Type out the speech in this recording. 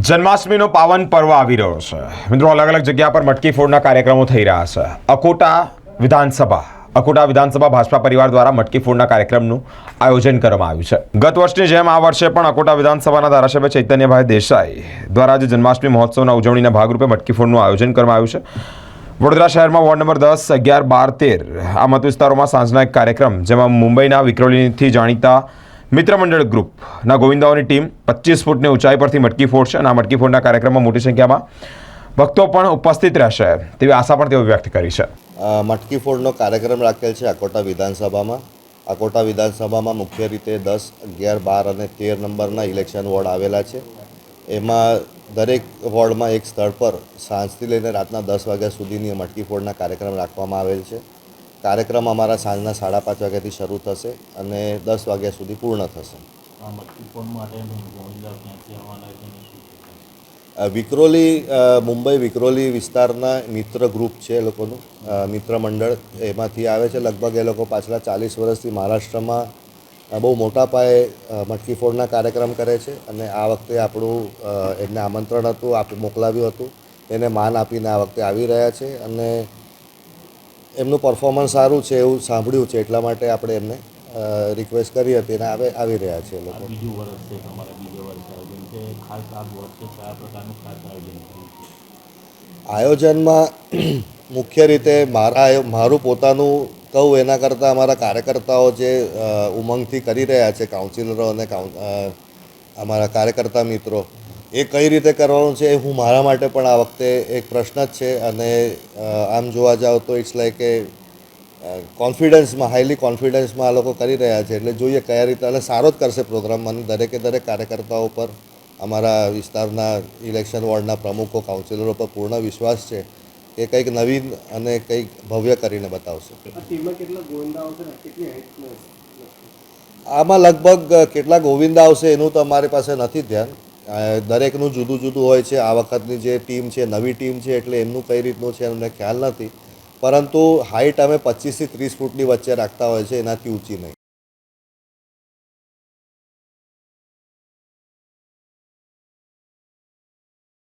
જન્માષ્ટમીનો પાવન પર્વ આવી રહ્યો છે મિત્રો. અલગ અલગ જગ્યા પર મટકી ફોડના કાર્યક્રમો થઈ રહ્યા છે. અકોટા વિધાનસભા ભાજપા પરિવાર દ્વારા મટકી ફોડના કાર્યક્રમનું આયોજન કરવામાં આવ્યું છે. ગત વર્ષની જેમ આ વર્ષે પણ અકોટા વિધાનસભાના ધારાસભ્ય ચૈતન્યભાઈ દેસાઈ દ્વારા આજે જન્માષ્ટમી મહોત્સવના ઉજવણીના ભાગરૂપે મટકી ફોડનું આયોજન કરવામાં આવ્યું છે. વડોદરા શહેરમાં વોર્ડ નંબર 10, 11, 12, 13 આ મત વિસ્તારોમાં સાંજના એક કાર્યક્રમ જેમાં મુંબઈના વિક્રોલીથી જાણીતા મિત્ર મંડળ ગ્રુપના ગોવિંદાઓની ટીમ 25 ફૂટની ઊંચાઈ પરથી મટકી ફોડશે અને આ મટકી ફોડના કાર્યક્રમમાં મોટી સંખ્યામાં ભક્તો પણ ઉપસ્થિત રહેશે તેવી આશા પણ તેઓ વ્યક્ત કરી છે. મટકી ફોડનો કાર્યક્રમ રાખેલ છે અકોટા વિધાનસભામાં. અકોટા વિધાનસભામાં મુખ્ય રીતે 10, 11, 12 અને 13 નંબરના ઇલેક્શન વોર્ડ આવેલા છે. એમાં દરેક વોર્ડમાં એક સ્થળ પર સાંજથી લઈને રાતના 10 વાગ્યા સુધીની મટકી ફોડના કાર્યક્રમ રાખવામાં આવેલ છે. કાર્યક્રમ અમારા સાંજના 5:30 વાગ્યાથી શરૂ થશે અને 10 વાગ્યા સુધી પૂર્ણ થશે. મુંબઈ વિક્રોલી વિસ્તારના મિત્ર ગ્રુપ છે એ લોકોનું મિત્ર મંડળ એમાંથી આવે છે. લગભગ એ લોકો પાછલા 40 વર્ષથી મહારાષ્ટ્રમાં બહુ મોટા પાયે મટકી ફોડના કાર્યક્રમ કરે છે અને આ વખતે આપણું એમને આમંત્રણ હતું મોકલાવ્યું હતું. એને માન આપીને આ વખતે આવી રહ્યા છે અને એમનું પરફોર્મન્સ સારું છે એવું સાંભળ્યું છે એટલા માટે આપણે એમને રિક્વેસ્ટ કરી હતી અને આવી રહ્યા છે એ લોકો. આયોજનમાં મુખ્ય રીતે મારું પોતાનું કહું એના કરતાં અમારા કાર્યકર્તાઓ જે ઉમંગથી કરી રહ્યા છે, કાઉન્સિલરો અને અમારા કાર્યકર્તા મિત્રો, એ કઈ રીતે કરવાનું છે એ હું મારા માટે પણ આ વખતે એક પ્રશ્ન જ છે. અને આમ જોવા જાઓ તો ઇટ્સ લાઈક એ હાઈલી કોન્ફિડન્સમાં આ લોકો કરી રહ્યા છે. એટલે જોઈએ કયા રીતે અને સારો જ કરશે પ્રોગ્રામ. મને દરેકે દરેક કાર્યકર્તાઓ પર, અમારા વિસ્તારના ઇલેક્શન વોર્ડના પ્રમુખો, કાઉન્સિલરો પર પૂર્ણ વિશ્વાસ છે કે કંઈક નવીન અને કંઈક ભવ્ય કરીને બતાવશે. આમાં લગભગ કેટલા ગોવિંદા આવશે એનું તો અમારી પાસે નથી ધ્યાન. દરેકનું જુદું જુદું હોય છે. આ વખતની જે ટીમ છે નવી ટીમ છે એટલે એમનું કઈ રીતનું છે એમને ખ્યાલ નથી. પરંતુ હાઇટ અમે 25 થી 30 ફૂટની વચ્ચે રાખતા હોય છે, એનાથી ઊંચી નહીં.